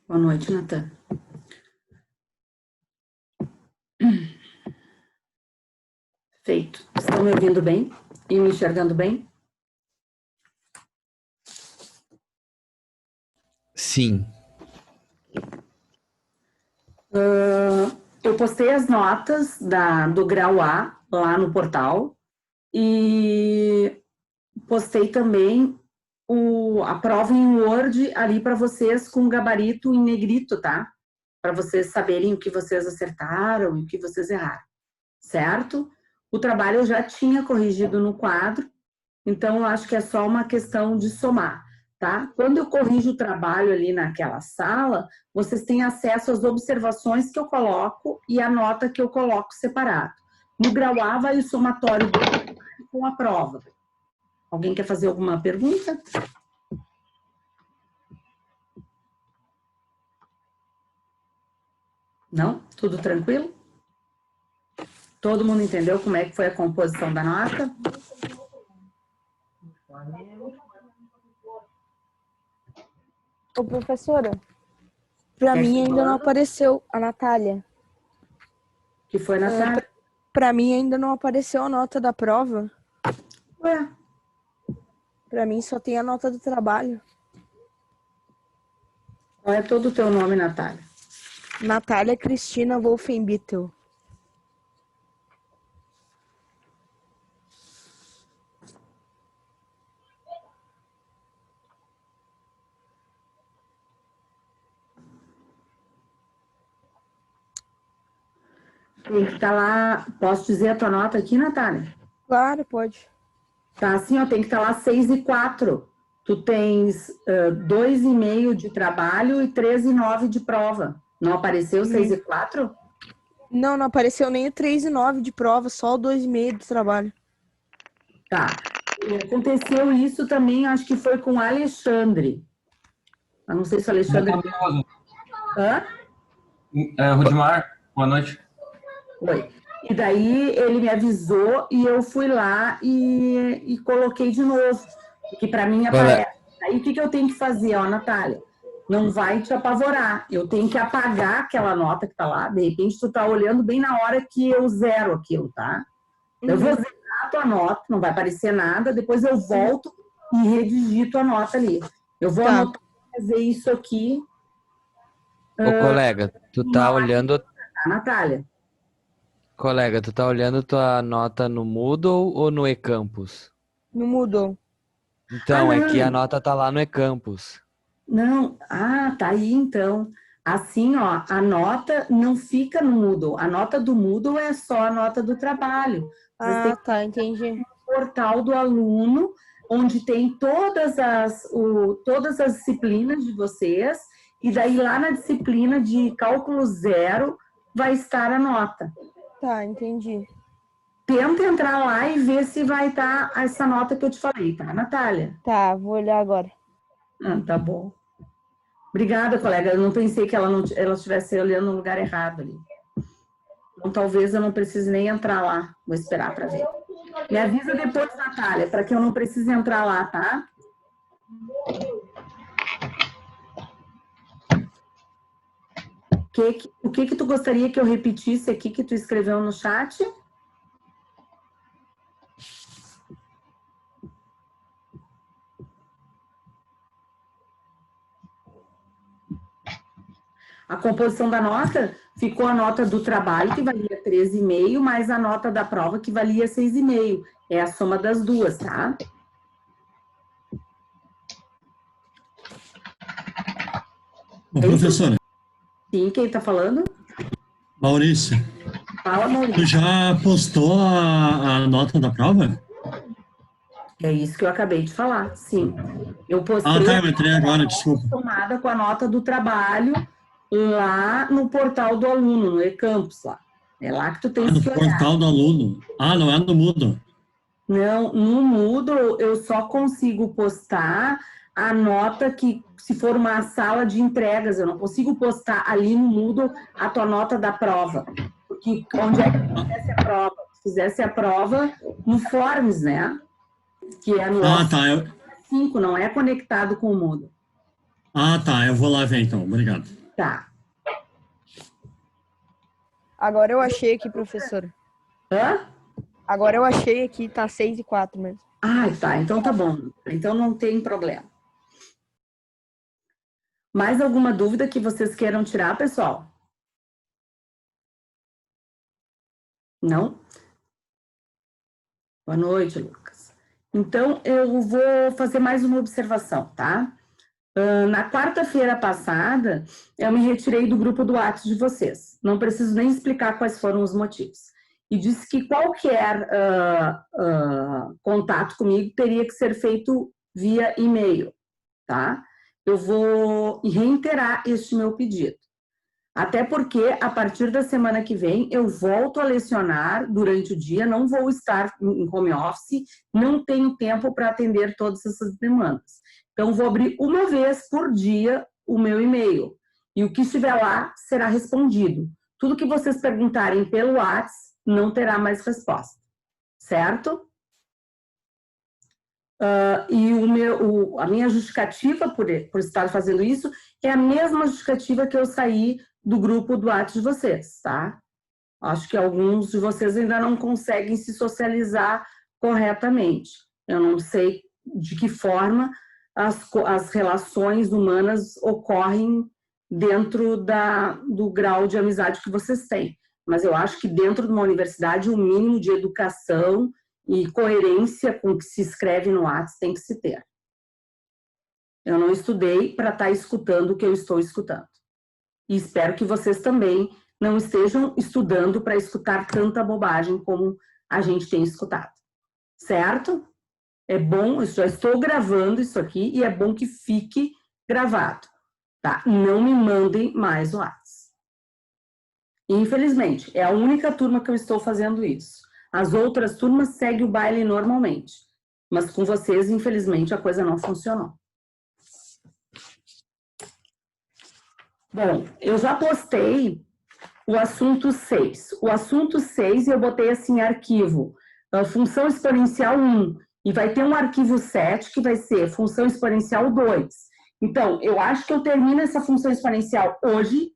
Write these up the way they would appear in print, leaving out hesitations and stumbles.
Boa noite, Natan. Feito. Estão me ouvindo bem? E me enxergando bem? Sim. Eu postei as notas do grau A lá no portal e postei também a prova em Word ali para vocês com gabarito em negrito, tá? Para vocês saberem o que vocês acertaram e o que vocês erraram, certo? O trabalho eu já tinha corrigido no quadro, então eu acho que é só uma questão de somar, tá? Quando eu corrijo o trabalho ali naquela sala, vocês têm acesso às observações que eu coloco e a nota que eu coloco separado. No grau A vai o somatório com a prova. Alguém quer fazer alguma pergunta? Não? Tudo tranquilo? Todo mundo entendeu como é que foi a composição da nota? Ô, professora, para mim ainda não apareceu a Natália. Que foi, Natália? Para mim ainda não apareceu a nota da prova. Ué? Para mim só tem a nota do trabalho. Qual é todo o teu nome, Natália? Natália Cristina Wolfenbittel. Tem que estar lá. Posso dizer a tua nota aqui, Natália? Claro, pode. Tá assim, ó, tem que estar lá 6 e 4. Tu tens 2,5 de trabalho e 13,9 de prova. Não apareceu 6 e 4? Não apareceu nem o 3 e 9 de prova, só o 2,5 do trabalho. Tá. Aconteceu isso também, acho que foi com o Alexandre. Eu não sei se o Alexandre... Hã? Rudimar, boa noite. Oi. E daí ele me avisou e eu fui lá e coloquei de novo, que para mim aparece. Aí o que eu tenho que fazer, ó, Natália? Não vai te apavorar. Eu tenho que apagar aquela nota que tá lá. De repente tu tá olhando bem na hora que eu zero aquilo, tá? Eu vou zerar a tua nota, não vai aparecer nada, depois eu volto e redigito a nota ali. Eu vou anotar, fazer isso aqui. Ô, colega, tu tá olhando... Natália. Colega, tu tá olhando tua nota no Moodle ou no eCampus? No Moodle. Então, é que a nota tá lá no eCampus. Não, tá aí então. Assim, ó, a nota não fica no Moodle. A nota do Moodle é só a nota do trabalho. Tá, entendi. O portal do aluno, onde tem todas as disciplinas de vocês, e daí lá na disciplina de cálculo zero vai estar a nota. Tá, entendi. Tenta entrar lá e ver se vai estar essa nota que eu te falei, tá, Natália? Tá, vou olhar agora. Tá bom. Obrigada, colega. Eu não pensei que ela estivesse olhando no lugar errado ali. Então, talvez eu não precise nem entrar lá. Vou esperar para ver. Me avisa depois, Natália, para que eu não precise entrar lá, tá? O que tu gostaria que eu repetisse aqui que tu escreveu no chat? A composição da nota, ficou a nota do trabalho, que valia 13,5, mais a nota da prova, que valia 6,5. É a soma das duas, tá? Ô, professora. Sim, quem está falando? Maurício. Fala, Maurício. Tu já postou a nota da prova? É isso que eu acabei de falar, sim. Eu postei tá, eu entrei agora, desculpa. Somada com a nota do trabalho lá no portal do aluno, no eCampus lá. É lá que tu tem que olhar. No portal do aluno. Não é no Moodle. Não, no Moodle eu só consigo postar a nota que, se for uma sala de entregas, eu não consigo postar ali no Moodle a tua nota da prova. Porque onde é que tu fizesse a prova? Tu fizesse a prova no Forms, né? Que é no 5, não é conectado com o Moodle. Ah, tá. Eu vou lá ver então. Obrigado. Tá. Agora eu achei aqui, professora. Hã? Agora eu achei aqui, tá 6:04 mesmo. Ah, tá. Então tá bom. Então não tem problema. Mais alguma dúvida que vocês queiram tirar, pessoal? Não? Boa noite, Lucas. Então, eu vou fazer mais uma observação, tá? Na quarta-feira passada, eu me retirei do grupo do WhatsApp de vocês. Não preciso nem explicar quais foram os motivos. E disse que qualquer contato comigo teria que ser feito via e-mail, tá? Eu vou reiterar este meu pedido. Até porque, a partir da semana que vem, eu volto a lecionar durante o dia, não vou estar em home office, não tenho tempo para atender todas essas demandas. Então, vou abrir uma vez por dia o meu e-mail. E o que estiver lá será respondido. Tudo que vocês perguntarem pelo WhatsApp não terá mais resposta. Certo? E a minha justificativa por estar fazendo isso é a mesma justificativa que eu saí do grupo do WhatsApp de vocês, tá? Acho que alguns de vocês ainda não conseguem se socializar corretamente. Eu não sei de que forma as relações humanas ocorrem dentro do grau de amizade que vocês têm. Mas eu acho que dentro de uma universidade, o mínimo de educação e coerência com o que se escreve no WhatsApp tem que se ter. Eu não estudei para estar escutando o que eu estou escutando. E espero que vocês também não estejam estudando para escutar tanta bobagem como a gente tem escutado. Certo? É bom, eu já estou gravando isso aqui e é bom que fique gravado. Tá? Não me mandem mais o WhatsApp. Infelizmente, é a única turma que eu estou fazendo isso. As outras turmas seguem o baile normalmente. Mas com vocês, infelizmente, a coisa não funcionou. Bom, eu já postei o assunto 6. O assunto 6 eu botei assim, arquivo, função exponencial 1. E vai ter um arquivo 7 que vai ser função exponencial 2. Então, eu acho que eu termino essa função exponencial hoje.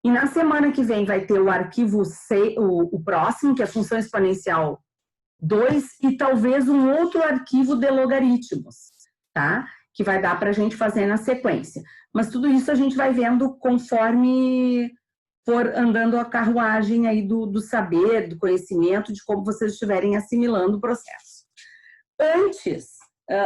E na semana que vem vai ter o arquivo 6, o próximo, que é a função exponencial 2, e talvez um outro arquivo de logaritmos, tá? Que vai dar para a gente fazer na sequência. Mas tudo isso a gente vai vendo conforme for andando a carruagem aí do saber, do conhecimento, de como vocês estiverem assimilando o processo. Antes,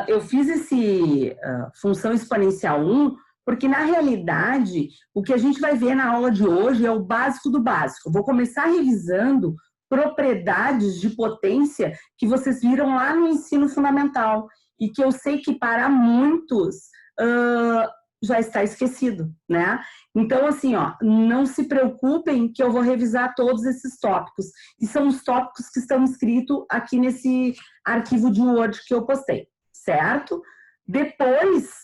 eu fiz esse função exponencial 1, porque na realidade, o que a gente vai ver na aula de hoje é o básico do básico. Vou começar revisando propriedades de potência que vocês viram lá no ensino fundamental e que eu sei que para muitos já está esquecido, né? Então, assim, ó, não se preocupem que eu vou revisar todos esses tópicos. E são os tópicos que estão escritos aqui nesse arquivo de Word que eu postei, certo? Depois,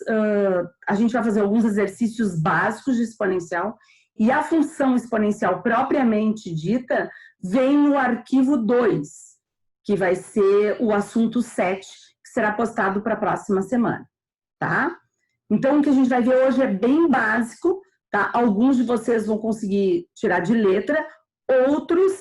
a gente vai fazer alguns exercícios básicos de exponencial e a função exponencial propriamente dita vem no arquivo 2, que vai ser o assunto 7, que será postado para a próxima semana, tá? Então, o que a gente vai ver hoje é bem básico, tá? Alguns de vocês vão conseguir tirar de letra, outros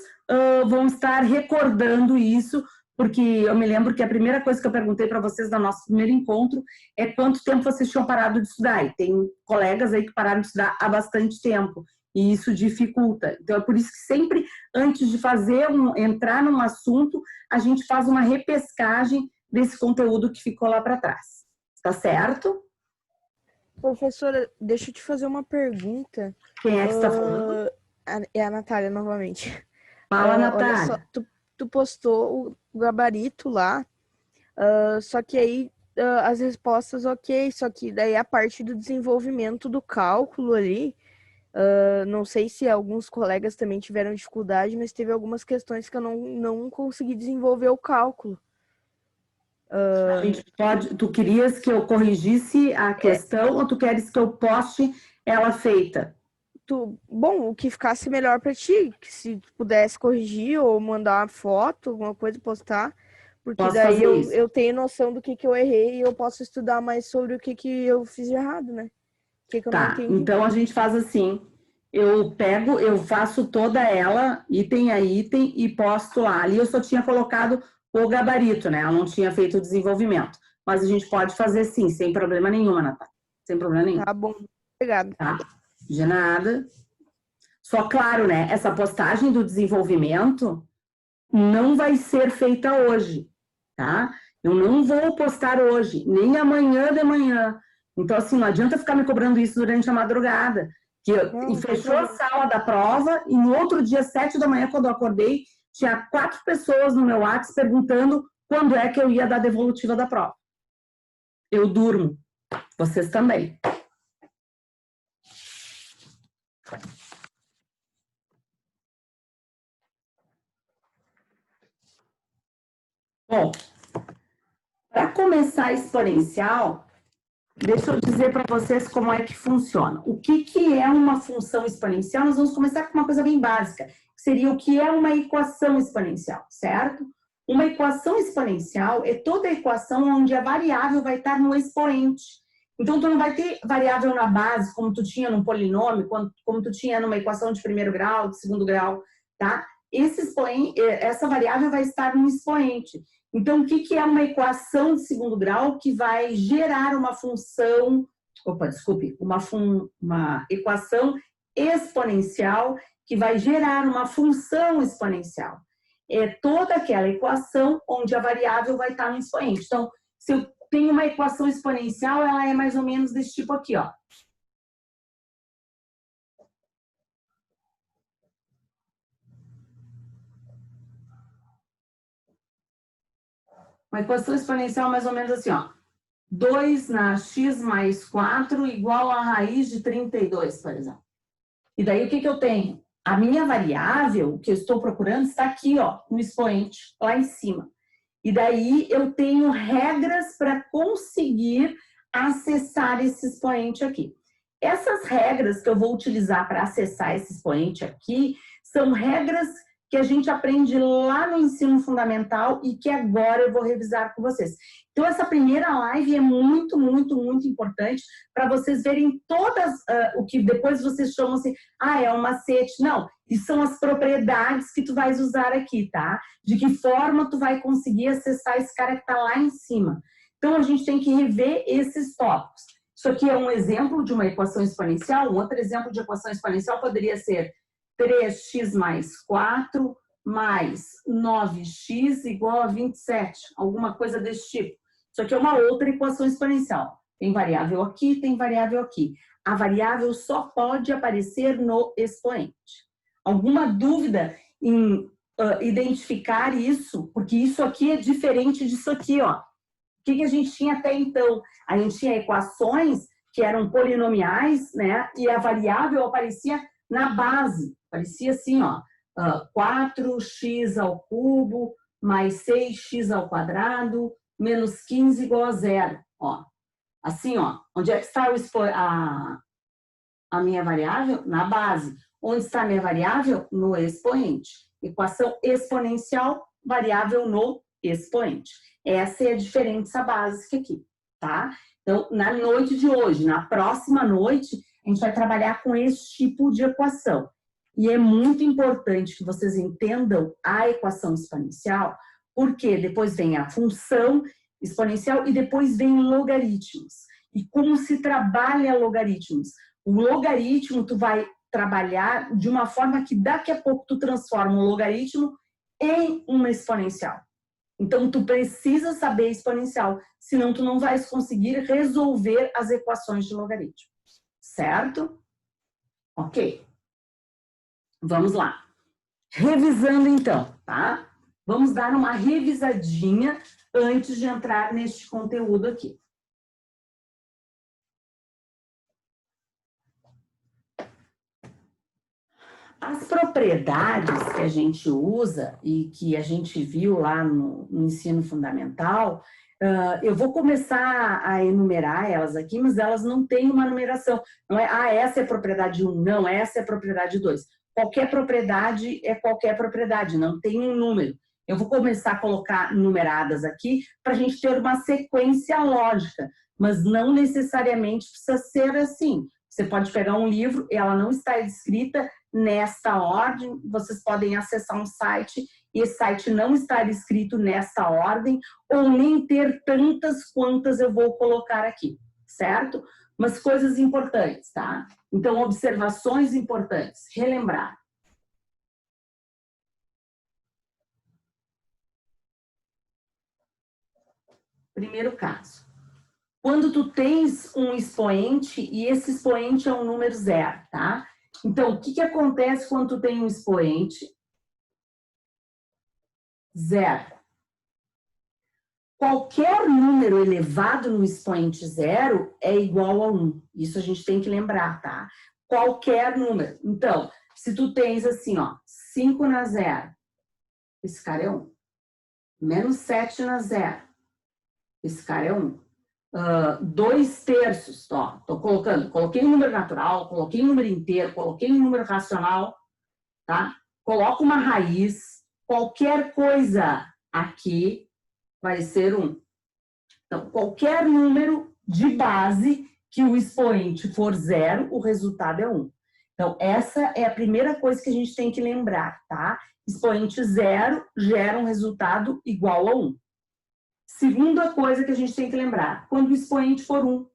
vão estar recordando isso, porque eu me lembro que a primeira coisa que eu perguntei para vocês no nosso primeiro encontro é quanto tempo vocês tinham parado de estudar. E tem colegas aí que pararam de estudar há bastante tempo, e isso dificulta. Então, é por isso que sempre, antes de entrar num assunto, a gente faz uma repescagem desse conteúdo que ficou lá para trás. Tá certo? Professora, deixa eu te fazer uma pergunta. Quem é que está falando? É a Natália, novamente. Fala, Natália. Olha só, tu postou o gabarito lá, só que aí as respostas ok, só que daí a parte do desenvolvimento do cálculo ali, não sei se alguns colegas também tiveram dificuldade, mas teve algumas questões que eu não consegui desenvolver o cálculo. A gente pode, tu querias que eu corrigisse a questão ou tu queres que eu poste ela feita? Bom, o que ficasse melhor para ti, que se pudesse corrigir ou mandar uma foto, alguma coisa, postar, porque Posso daí fazer isso. eu tenho noção do que eu errei e eu posso estudar mais sobre o que eu fiz de errado, né? Que eu não Tá, entendi. então a gente faz assim, eu faço toda ela, item a item, e posto lá. Ali eu só tinha colocado o gabarito, né? Eu não tinha feito o desenvolvimento. Mas a gente pode fazer sim, sem problema nenhum, Natália. Sem problema nenhum, Tá bom, obrigada. tá? De nada. Só claro, né? Essa postagem do desenvolvimento não vai ser feita hoje, tá? Eu não vou postar hoje, nem amanhã de manhã. Então, assim, não adianta ficar me cobrando isso durante a madrugada. E fechou a sala da prova, e no outro dia, 7 da manhã, quando eu acordei, tinha 4 pessoas no meu WhatsApp perguntando quando é que eu ia dar a devolutiva da prova. Eu durmo. Vocês também. Bom, para começar exponencial, deixa eu dizer para vocês como é que funciona. O que é uma função exponencial? Nós vamos começar com uma coisa bem básica, que seria o que é uma equação exponencial, certo? Uma equação exponencial é toda equação onde a variável vai estar no expoente. Então, tu não vai ter variável na base, como tu tinha num polinômio, como tu tinha numa equação de primeiro grau, de segundo grau, tá? Essa variável vai estar no expoente. Então, o que é uma equação de segundo grau que vai gerar uma função, uma equação exponencial que vai gerar uma função exponencial? É toda aquela equação onde a variável vai estar no expoente. Então, se eu tenho uma equação exponencial, ela é mais ou menos desse tipo aqui, ó. Uma equação exponencial mais ou menos assim, ó. 2 na x mais 4 igual a raiz de 32, por exemplo. E daí o que eu tenho? A minha variável que eu estou procurando está aqui, ó, no expoente, lá em cima. E daí eu tenho regras para conseguir acessar esse expoente aqui. Essas regras que eu vou utilizar para acessar esse expoente aqui são regras que a gente aprende lá no ensino fundamental e que agora eu vou revisar com vocês. Então, essa primeira live é muito, muito, muito importante para vocês verem todas o que depois vocês chamam assim, é um macete. Não, e são as propriedades que tu vais usar aqui, tá? De que forma tu vai conseguir acessar esse cara que está lá em cima. Então, a gente tem que rever esses tópicos. Isso aqui é um exemplo de uma equação exponencial. Um outro exemplo de equação exponencial poderia ser 3x mais 4 mais 9x igual a 27. Alguma coisa desse tipo. Isso aqui é uma outra equação exponencial. Tem variável aqui, tem variável aqui. A variável só pode aparecer no expoente. Alguma dúvida em identificar isso? Porque isso aqui é diferente disso aqui, ó. O que a gente tinha até então? A gente tinha equações que eram polinomiais, né? E a variável aparecia na base. Aparecia assim, ó. 4x ao cubo mais 6x ao quadrado menos 15 igual a 0. Ó. Assim, ó. Onde é que está a minha variável? Na base. Onde está a minha variável? No expoente. Equação exponencial, variável no expoente. Essa é a diferença básica aqui, tá? Então, na noite de hoje, na próxima noite, a gente vai trabalhar com esse tipo de equação. E é muito importante que vocês entendam a equação exponencial, porque depois vem a função exponencial e depois vem logaritmos. E como se trabalha logaritmos? O logaritmo tu vai trabalhar de uma forma que daqui a pouco tu transforma um logaritmo em uma exponencial. Então, tu precisa saber exponencial, senão tu não vais conseguir resolver as equações de logaritmo. Certo? Ok. Vamos lá. Revisando então, tá? Vamos dar uma revisadinha antes de entrar neste conteúdo aqui. As propriedades que a gente usa e que a gente viu lá no ensino fundamental, eu vou começar a enumerar elas aqui, mas elas não têm uma numeração. Não é, essa é a propriedade 1, não, essa é a propriedade 2. Qualquer propriedade é qualquer propriedade, não tem um número. Eu vou começar a colocar numeradas aqui para a gente ter uma sequência lógica, mas não necessariamente precisa ser assim. Você pode pegar um livro, ela não está escrita nesta ordem, vocês podem acessar um site e esse site não estar escrito nesta ordem ou nem ter tantas quantas eu vou colocar aqui, certo? Mas coisas importantes, tá? Então, observações importantes, relembrar. Primeiro caso. Quando tu tens um expoente e esse expoente é um número zero, tá? Então, o que acontece quando tu tem um expoente? Zero. Qualquer número elevado no expoente zero é igual a 1. Isso a gente tem que lembrar, tá? Qualquer número. Então, se tu tens assim, ó, 5 na zero, esse cara é 1. Menos 7 na zero, esse cara é 1. 2 terços, ó, tô colocando, coloquei um número natural, coloquei um número inteiro, coloquei um número racional, tá? Coloco uma raiz, qualquer coisa aqui vai ser 1. Então, qualquer número de base que o expoente for 0, o resultado é 1. Então, essa é a primeira coisa que a gente tem que lembrar, tá? Expoente 0 gera um resultado igual a 1. Segunda coisa que a gente tem que lembrar, quando o expoente for 1.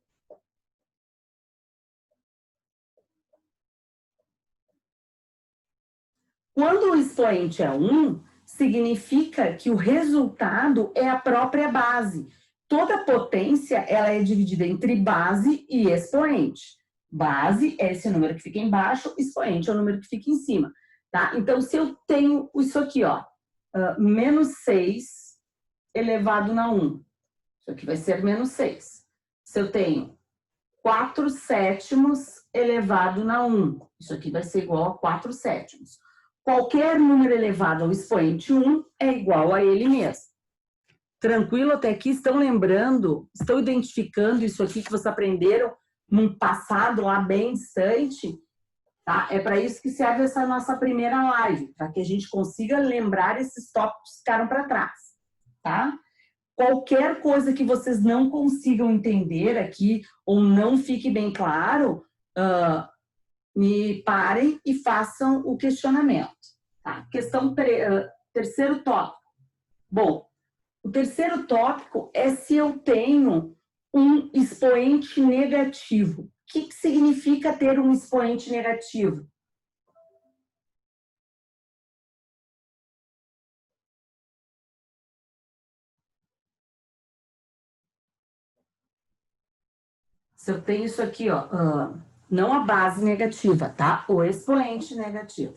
Quando o expoente é 1, significa que o resultado é a própria base. Toda potência, ela é dividida entre base e expoente. Base é esse número que fica embaixo, expoente é o número que fica em cima, tá? Então, se eu tenho isso aqui, ó, menos 6 elevado na 1, isso aqui vai ser menos 6. Se eu tenho 4 sétimos elevado na 1, isso aqui vai ser igual a 4 sétimos. Qualquer número elevado ao expoente 1 é igual a ele mesmo. Tranquilo até aqui? Estão lembrando? Estão identificando isso aqui que vocês aprenderam num passado lá bem distante? Tá? É para isso que serve essa nossa primeira live, para que a gente consiga lembrar esses tópicos que ficaram para trás. Tá? Qualquer coisa que vocês não consigam entender aqui ou não fique bem claro, me parem e façam o questionamento. Tá? Terceiro tópico. Bom, o terceiro tópico é se eu tenho um expoente negativo. O que significa ter um expoente negativo? Se eu tenho isso aqui, ó, não a base negativa, tá? O expoente negativo.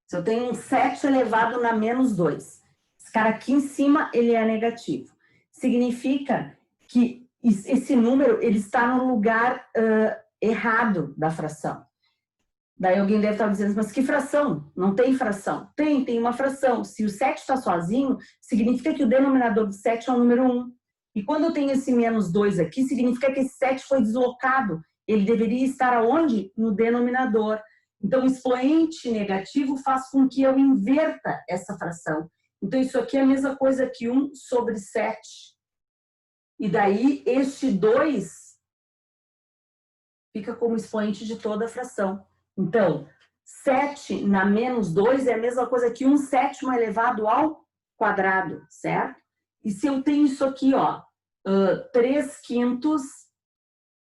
Se eu tenho um 7 elevado na menos 2, esse cara aqui em cima, ele é negativo. Significa que esse número, ele está no lugar errado da fração. Daí alguém deve estar dizendo, mas que fração? Não tem fração. Tem uma fração. Se o 7 está sozinho, significa que o denominador do 7 é o número 1. E quando eu tenho esse menos 2 aqui, significa que esse 7 foi deslocado. Ele deveria estar aonde? No denominador. Então, o expoente negativo faz com que eu inverta essa fração. Então, isso aqui é a mesma coisa que 1 sobre 7. E daí, este 2 fica como expoente de toda a fração. Então, 7 na menos 2 é a mesma coisa que 1 sétimo elevado ao quadrado, certo? E se eu tenho isso aqui, ó, 3 quintos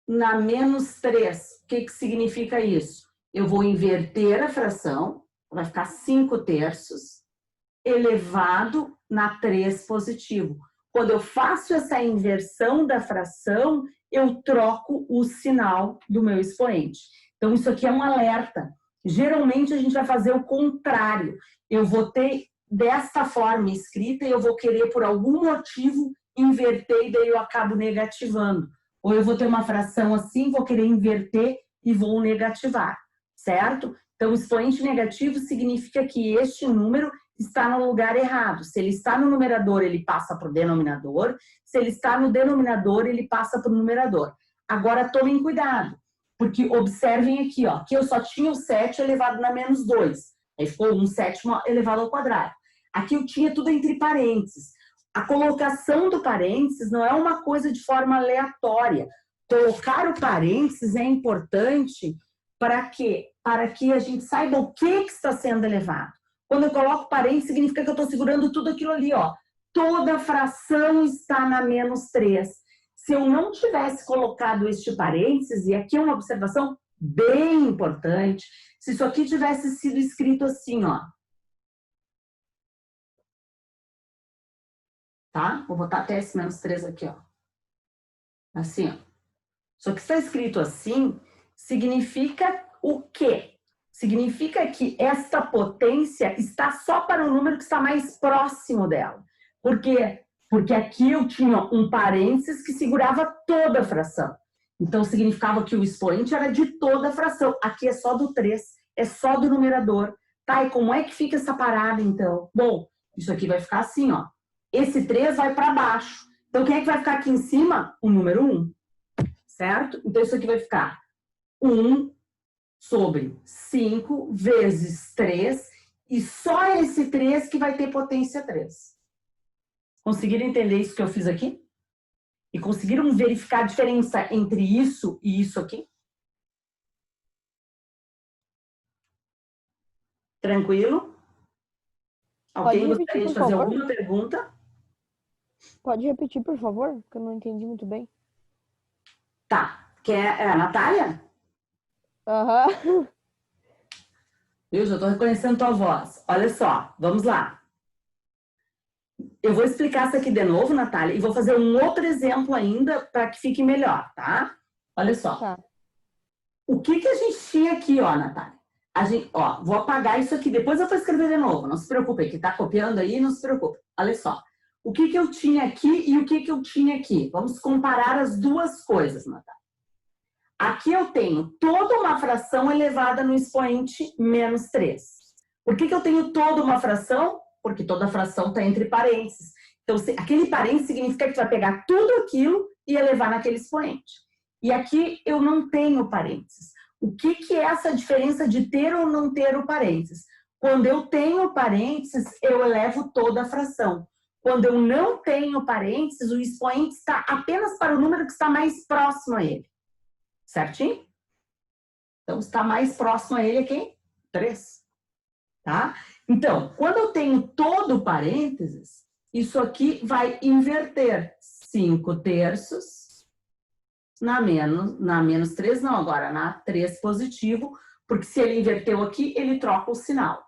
na menos 3, o que significa isso? Eu vou inverter a fração, vai ficar 5 terços, elevado na 3 positivo. Quando eu faço essa inversão da fração, eu troco o sinal do meu expoente. Então, isso aqui é um alerta. Geralmente, a gente vai fazer o contrário. Eu vou ter desta forma escrita e eu vou querer, por algum motivo, inverter e daí eu acabo negativando. Ou eu vou ter uma fração assim, vou querer inverter e vou negativar, certo? Então, expoente negativo significa que este número está no lugar errado. Se ele está no numerador, ele passa para o denominador. Se ele está no denominador, ele passa para o numerador. Agora, tomem cuidado, porque observem aqui, ó, que eu só tinha o 7 elevado na menos 2. Aí ficou 1 sétimo elevado ao quadrado. Aqui eu tinha tudo entre parênteses. A colocação do parênteses não é uma coisa de forma aleatória. Colocar o parênteses é importante para quê? Para que a gente saiba o que está sendo elevado. Quando eu coloco parênteses, significa que eu estou segurando tudo aquilo ali, ó. Toda fração está na menos 3. Se eu não tivesse colocado este parênteses, e aqui é uma observação bem importante, se isso aqui tivesse sido escrito assim, ó. Tá? Vou botar até esse menos 3 aqui, ó. Assim, ó. Só que está escrito assim, significa o quê? Significa que esta potência está só para o número que está mais próximo dela. Por quê? Porque aqui eu tinha um parênteses que segurava toda a fração. Então, significava que o expoente era de toda a fração. Aqui é só do 3, é só do numerador. Tá, e como é que fica essa parada, então? Bom, isso aqui vai ficar assim, ó. Esse 3 vai para baixo. Então, quem é que vai ficar aqui em cima? O número 1. Certo? Então, isso aqui vai ficar 1 sobre 5 vezes 3. E só esse 3 que vai ter potência 3. Conseguiram entender isso que eu fiz aqui? E conseguiram verificar a diferença entre isso e isso aqui? Tranquilo? Alguém gostaria de fazer alguma pergunta? Pode repetir, por favor? Porque eu não entendi muito bem. Tá. Quer a Natália? Aham. Eu já estou reconhecendo tua voz. Olha só, vamos lá. Eu vou explicar isso aqui de novo, Natália, e vou fazer um outro exemplo ainda para que fique melhor, tá? Olha só. Tá. O que a gente tinha aqui, ó, Natália? Ó, vou apagar isso aqui, depois eu vou escrever de novo, não se preocupe, que tá copiando aí, não se preocupe. Olha só. O que eu tinha aqui e o que eu tinha aqui? Vamos comparar as duas coisas, Natália. Aqui eu tenho toda uma fração elevada no expoente menos 3. Por que eu tenho toda uma fração? Porque toda fração está entre parênteses. Então, aquele parênteses significa que tu vai pegar tudo aquilo e elevar naquele expoente. E aqui eu não tenho parênteses. O que é essa diferença de ter ou não ter o parênteses? Quando eu tenho parênteses, eu elevo toda a fração. Quando eu não tenho parênteses, o expoente está apenas para o número que está mais próximo a ele. Certinho? Então, está mais próximo a ele aqui? 3. Tá? Então, quando eu tenho todo o parênteses, isso aqui vai inverter 5/3 na menos 3, não, agora na 3 positivo, porque se ele inverteu aqui, ele troca o sinal.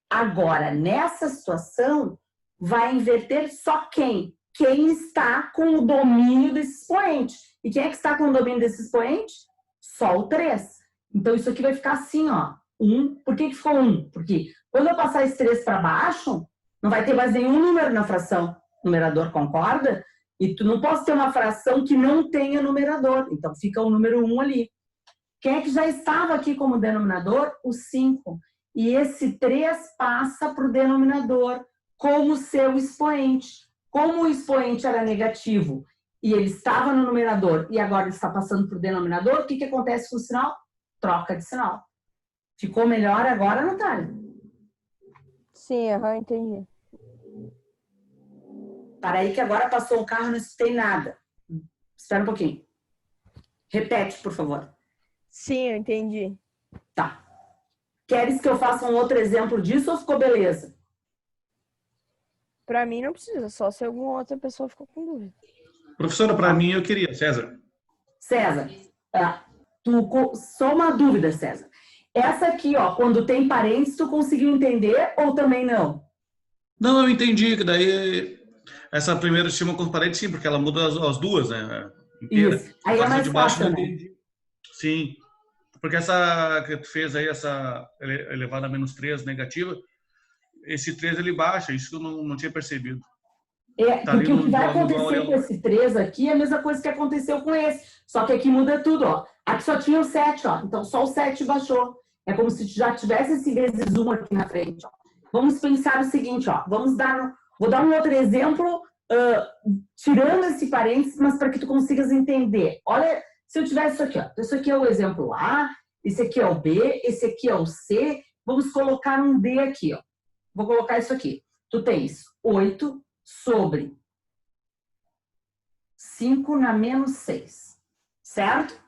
Agora, nessa situação, vai inverter só quem? Quem está com o domínio desse expoente. E quem é que está com o domínio desse expoente? Só o 3. Então, isso aqui vai ficar assim, ó. 1. Por que ficou 1? Porque quando eu passar esse 3 para baixo, não vai ter mais nenhum número na fração. O numerador concorda? E tu não pode ter uma fração que não tenha numerador. Então, fica o número 1 ali. Quem é que já estava aqui como denominador? O 5. E esse 3 passa para o denominador como seu expoente. Como o expoente era negativo e ele estava no numerador e agora ele está passando para o denominador, o que acontece com o sinal? Troca de sinal. Ficou melhor agora, Natália? Sim, entendi. Para aí que agora passou um carro e não escutei nada. Espera um pouquinho. Repete, por favor. Sim, eu entendi. Tá. Queres que eu faça um outro exemplo disso ou ficou beleza? Pra mim não precisa, só se alguma outra pessoa ficou com dúvida. Professora, para mim eu queria. César. César, só uma dúvida, César. Essa aqui, ó, quando tem parênteses, tu conseguiu entender ou também não? Não, eu entendi que daí essa primeira estima com parênteses, sim, porque ela muda as duas, né? Inteira. Isso. Aí é mais de baixo, fácil, não né? entendi. Sim. Porque essa que tu fez aí, essa elevada a menos 3 negativa, esse 3 ele baixa, isso que eu não tinha percebido. Tá Porque o que vai no acontecer com esse 3 aqui é a mesma coisa que aconteceu com esse. Só que aqui muda tudo, ó. Aqui só tinha o 7, ó. Então só o 7 baixou. É como se já tivesse esse vezes 1 aqui na frente, ó. Vamos pensar o seguinte, ó. Vou dar um outro exemplo, tirando esse parênteses, mas para que tu consigas entender. Olha, se eu tivesse isso aqui, ó. Isso aqui é o exemplo A, esse aqui é o B, esse aqui é o C. Vamos colocar um D aqui, ó. Vou colocar isso aqui. Tu tens 8 sobre 5 na menos 6. Certo?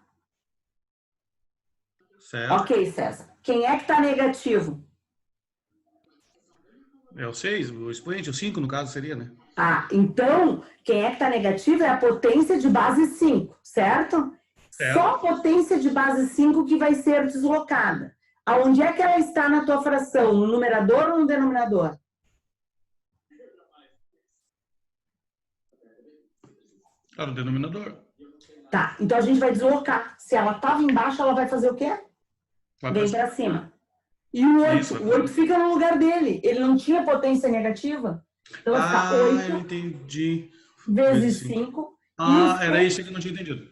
Certo. Ok, César. Quem é que está negativo? É o 6, o expoente, o 5 no caso seria, né? Ah, então, quem é que está negativo é a potência de base 5, certo? Certo. Só a potência de base 5 que vai ser deslocada. Aonde é que ela está na tua fração? No numerador ou no denominador? Ah, no denominador. Tá, então a gente vai deslocar. Se ela estava embaixo, ela vai fazer o quê? Vem para cima. E o 8? Isso, O 8 fica no lugar dele. Ele não tinha potência negativa. Então vai ficar eu 8 entendi. vezes 5. Era isso que eu não tinha entendido.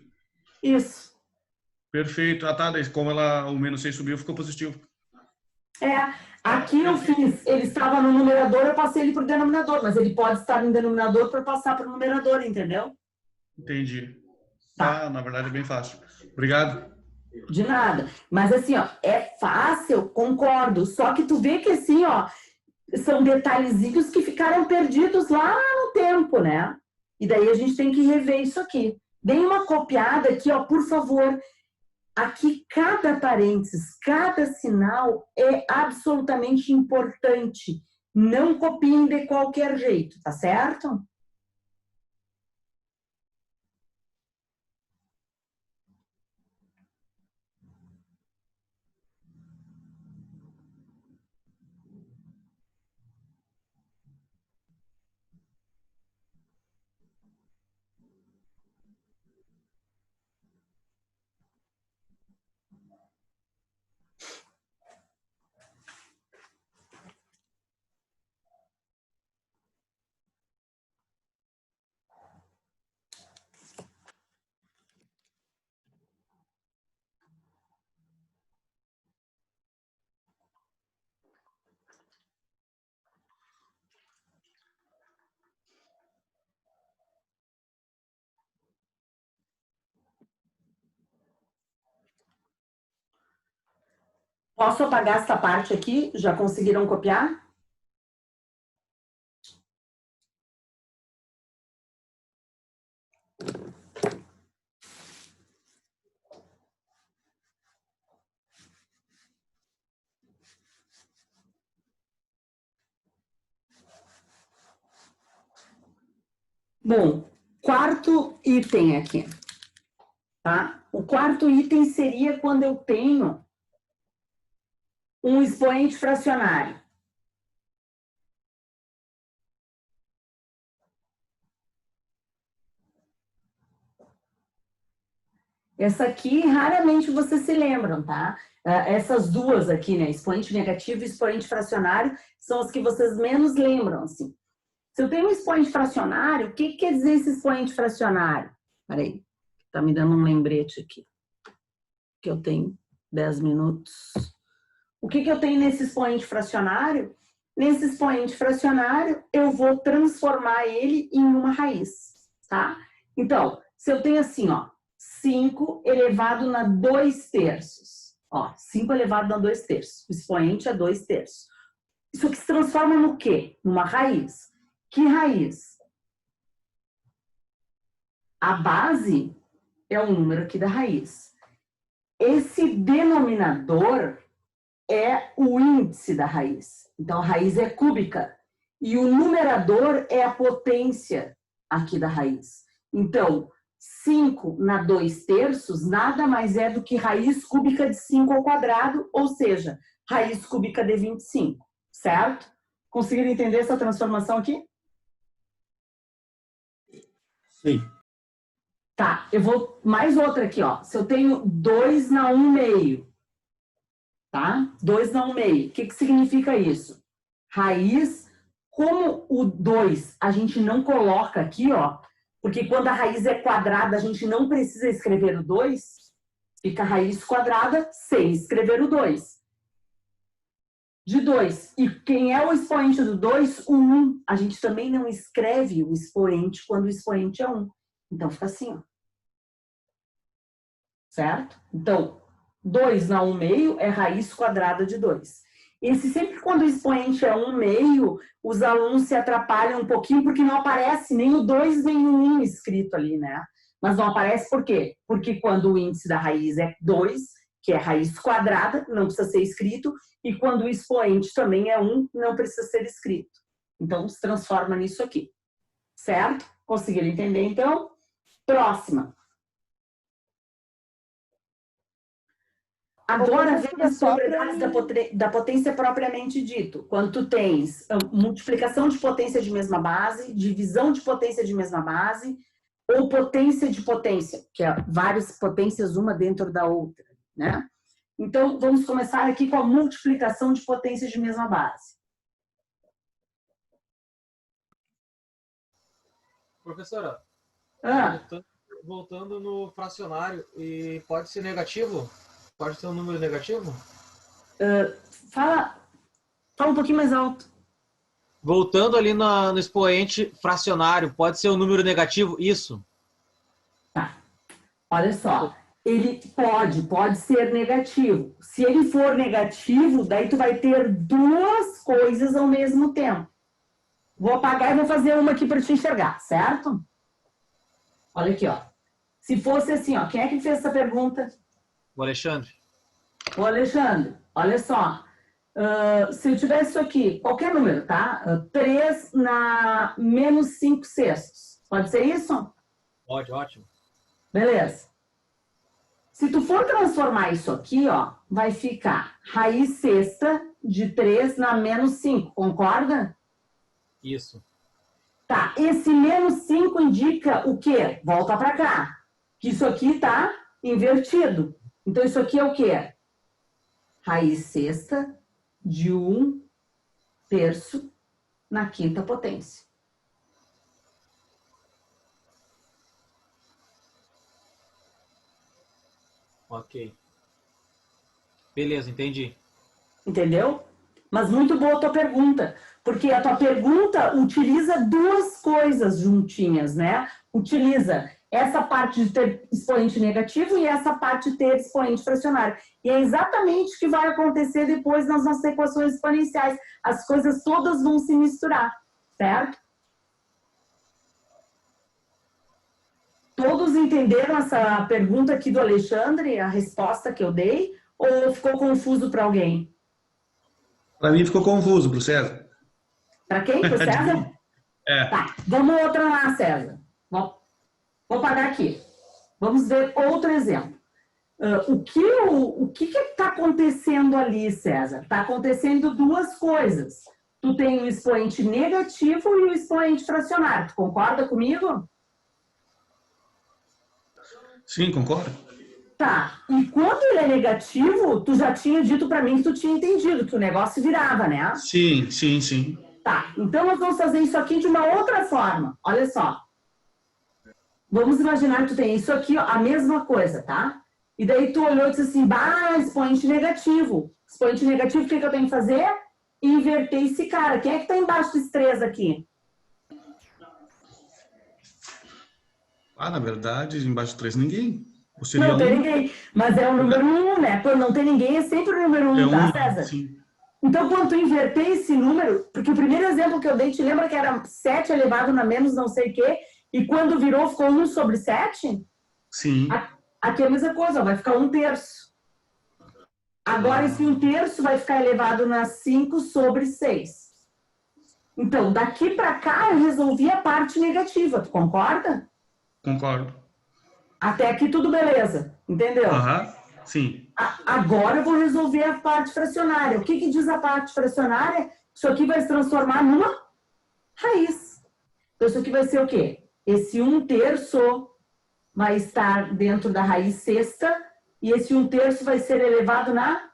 Isso. Perfeito. Ah, tá. Daí, como o menos 6 subiu, ficou positivo. Aqui eu fiz, ele estava no numerador, eu passei ele para o denominador, mas ele pode estar no denominador para passar para o numerador, entendeu? Entendi. Tá. Na verdade é bem fácil. Obrigado. De nada. Mas assim, ó, é fácil, concordo. Só que tu vê que assim, ó, são detalhezinhos que ficaram perdidos lá no tempo, né? E daí a gente tem que rever isso aqui. Dê uma copiada aqui, ó, por favor. Aqui, cada parênteses, cada sinal é absolutamente importante. Não copiem de qualquer jeito, tá certo? Posso apagar essa parte aqui? Já conseguiram copiar? Bom, quarto item aqui, tá? O quarto item seria quando eu tenho um expoente fracionário. Essa aqui, raramente vocês se lembram, tá? Essas duas aqui, né? Expoente negativo e expoente fracionário, são as que vocês menos lembram, assim. Se eu tenho um expoente fracionário, o que quer dizer esse expoente fracionário? Peraí, tá me dando um lembrete aqui. Que eu tenho 10 minutos. O que eu tenho nesse expoente fracionário? Nesse expoente fracionário, eu vou transformar ele em uma raiz, tá? Então, se eu tenho assim, ó, 5 elevado na 2/3. Ó, 5 elevado na 2/3. O expoente é 2/3. Isso aqui se transforma no quê? Numa raiz. Que raiz? A base é o número aqui da raiz. Esse denominador é o índice da raiz. Então, a raiz é cúbica. E o numerador é a potência aqui da raiz. Então, 5 na 2/3 nada mais é do que raiz cúbica de 5 ao quadrado, ou seja, raiz cúbica de 25, certo? Conseguiram entender essa transformação aqui? Sim. Tá, eu vou mais outra aqui, ó. Se eu tenho 2 na 1/2, tá? 2 na 1/2. O que significa isso? Raiz, como o 2 a gente não coloca aqui, ó, porque quando a raiz é quadrada, a gente não precisa escrever o 2, fica raiz quadrada sem escrever o 2. De 2. E quem é o expoente do 2? O 1. A gente também não escreve o expoente quando o expoente é 1. Então, fica assim, ó. Certo? Então, 2 na 1/2 é raiz quadrada de 2. Sempre quando o expoente é 1/2, os alunos se atrapalham um pouquinho porque não aparece nem o 2 nem o 1 escrito ali, né? Mas não aparece por quê? Porque quando o índice da raiz é 2, que é raiz quadrada, não precisa ser escrito, e quando o expoente também é 1, não precisa ser escrito. Então, se transforma nisso aqui. Certo? Conseguiram entender, então? Próxima. Agora vem as propriedades da potência propriamente dito. Quando tu tens multiplicação de potência de mesma base, divisão de potência de mesma base, ou potência de potência, que é várias potências uma dentro da outra, né? Então, vamos começar aqui com a multiplicação de potência de mesma base. Professora, voltando no fracionário, e pode ser negativo? Pode ser um número negativo? Fala um pouquinho mais alto. Voltando ali no expoente fracionário, pode ser um número negativo? Isso? Tá. Olha só. Ele pode ser negativo. Se ele for negativo, daí tu vai ter duas coisas ao mesmo tempo. Vou apagar e vou fazer uma aqui para te enxergar, certo? Olha aqui, ó. Se fosse assim, ó. Quem é que fez essa pergunta? O Alexandre. O Alexandre, olha só. Se eu tivesse isso aqui, qualquer número, tá? 3 na menos 5 sextos. Pode ser isso? Pode, ótimo. Beleza. Se tu for transformar isso aqui, ó, vai ficar raiz sexta de 3 na menos 5, concorda? Isso. Tá, esse menos 5 indica o quê? Volta pra cá. Que isso aqui tá invertido. Então, isso aqui é o quê? Raiz sexta de 1/3 na quinta potência. Ok. Beleza, entendi. Entendeu? Mas muito boa a tua pergunta, porque a tua pergunta utiliza duas coisas juntinhas, né? Utiliza essa parte de ter expoente negativo e essa parte de ter expoente fracionário. E é exatamente o que vai acontecer depois nas nossas equações exponenciais. As coisas todas vão se misturar, certo? Todos entenderam essa pergunta aqui do Alexandre, a resposta que eu dei? Ou ficou confuso para alguém? Para mim ficou confuso, pro César. Para quem? Para o César? É. Tá, vamos outra lá, César. Vou pagar aqui. Vamos ver outro exemplo. O que está acontecendo ali, César? Está acontecendo duas coisas. Tu tem o expoente negativo e o expoente fracionário. Tu concorda comigo? Sim, concordo. Tá. E quando ele é negativo, tu já tinha dito para mim que tu tinha entendido, que o negócio virava, né? Sim, sim, sim. Tá. Então, nós vamos fazer isso aqui de uma outra forma. Olha só. Vamos imaginar que tu tem isso aqui, ó, a mesma coisa, tá? E daí tu olhou e disse assim, expoente negativo. Expoente negativo, o que eu tenho que fazer? Inverter esse cara. Quem é que tá embaixo desse 3 aqui? Na verdade, embaixo do 3 ninguém. Ou seria Não tem ninguém. Mas é o número 1, né? Quando não tem ninguém, é sempre o número 1, tá, César? Sim. Então, quando tu inverter esse número, porque o primeiro exemplo que eu dei, te lembra que era 7 elevado na menos não sei o quê, e quando virou ficou 1/7? Sim. Aqui é a mesma coisa, ó, vai ficar 1/3. Agora, esse 1/3 vai ficar elevado na 5/6. Então, daqui para cá, eu resolvi a parte negativa, tu concorda? Concordo. Até aqui tudo beleza, entendeu? Aham, sim. Agora eu vou resolver a parte fracionária. O que diz a parte fracionária? Isso aqui vai se transformar numa raiz. Então, isso aqui vai ser o quê? Esse 1/3 vai estar dentro da raiz sexta e esse 1/3 vai ser elevado na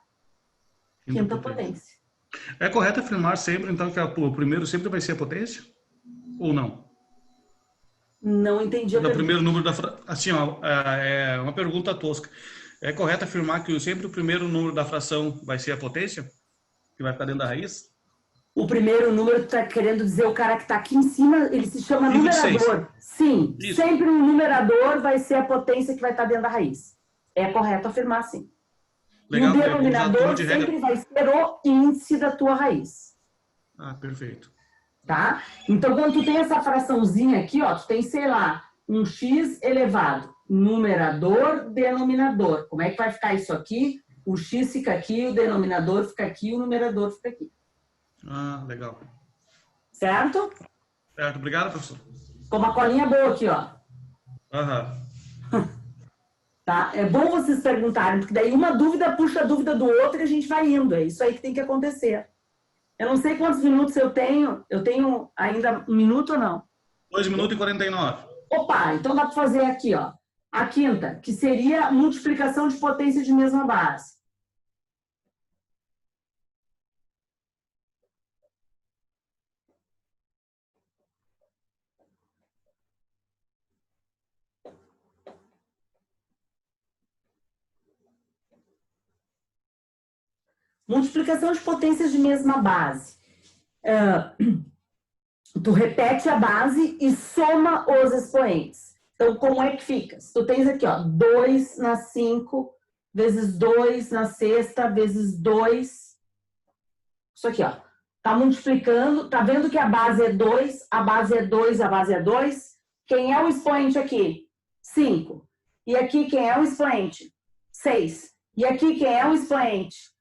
quinta potência. É correto afirmar sempre, então, que o primeiro sempre vai ser a potência? Ou não? Não entendi a pergunta. Primeiro número da assim, ó, é uma pergunta tosca. É correto afirmar que sempre o primeiro número da fração vai ser a potência? Que vai ficar dentro da raiz? O primeiro número que está querendo dizer o cara que está aqui em cima, ele se chama numerador. Sim, isso. Sempre o numerador vai ser a potência que vai estar dentro da raiz. É correto afirmar, sim. Legal, o denominador sempre vai ser o índice da tua raiz. Ah, perfeito. Tá? Então, quando tu tem essa fraçãozinha aqui, ó, tu tem, sei lá, um x elevado, numerador, denominador. Como é que vai ficar isso aqui? O x fica aqui, o denominador fica aqui, o numerador fica aqui. Ah, legal. Certo? Certo, obrigado, professor. Com uma colinha boa aqui, ó. Aham. Tá? É bom vocês perguntarem, porque daí uma dúvida puxa a dúvida do outro e a gente vai indo. É isso aí que tem que acontecer. Eu não sei quantos minutos eu tenho. Eu tenho ainda 1 minuto ou não? 2 minutos e 49. Opa, então dá para fazer aqui, ó. A quinta, que seria multiplicação de potência de mesma base. Multiplicação de potências de mesma base. Tu repete a base e soma os expoentes. Então, como é que fica? Tu tens aqui, ó, 2 na 5, vezes 2 na sexta, vezes 2. Isso aqui, ó. Tá multiplicando, tá vendo que a base é 2, a base é 2, a base é 2. Quem é o expoente aqui? 5. E aqui quem é o expoente? 6. E aqui quem é o expoente?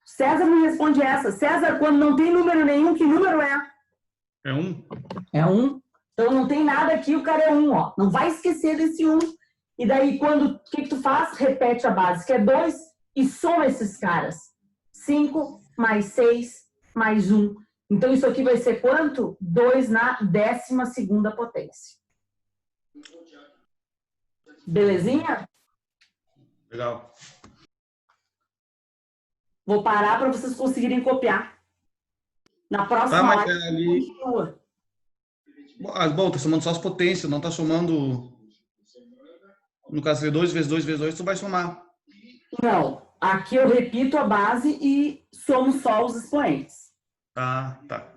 César me responde essa. César, quando não tem número nenhum, que número é? É 1? É 1. Então não tem nada aqui, o cara é 1, ó. Não vai esquecer desse 1. E daí, o que tu faz? Repete a base, que é 2, e soma esses caras. 5 mais 6 mais 1. Então isso aqui vai ser quanto? 2 na 12ª potência. Belezinha? Legal. Vou parar para vocês conseguirem copiar. Na próxima Tá, mas live, ali... continua. Bom, tá somando só as potências, não tá somando... No caso de 2 vezes 2 vezes 2, tu vai somar. Não. Aqui eu repito a base e somo só os expoentes. Ah, tá.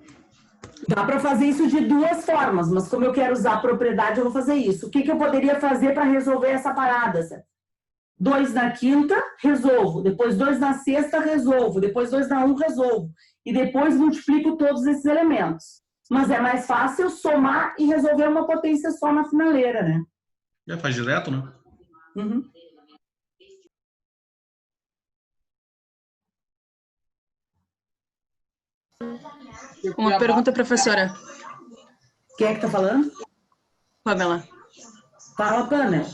Dá para fazer isso de 2 formas, mas como eu quero usar a propriedade, eu vou fazer isso. O que eu poderia fazer para resolver essa parada, Zé? 2 na quinta, resolvo. Depois 2 na sexta, resolvo. Depois 2 na 1, resolvo. E depois multiplico todos esses elementos. Mas é mais fácil somar e resolver uma potência só na finaleira, né? Já faz direto, né? Uhum. Uma pergunta, professora. Quem é que tá falando? Pamela. Fala, Pamela.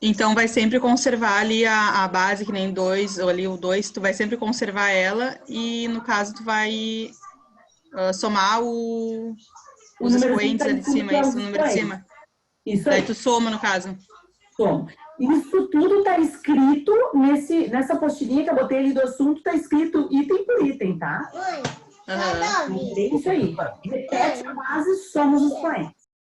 Então, vai sempre conservar ali a base, que nem 2, ou ali o 2, tu vai sempre conservar ela, e no caso tu vai somar os expoentes ali de cima, isso, o número de cima. Isso aí. Daí tu soma, no caso. Soma. Isso tudo está escrito nessa apostilinha que eu botei ali do assunto, está escrito item por item, tá? Uhum. É isso aí. Repete a base, somos os expoentes.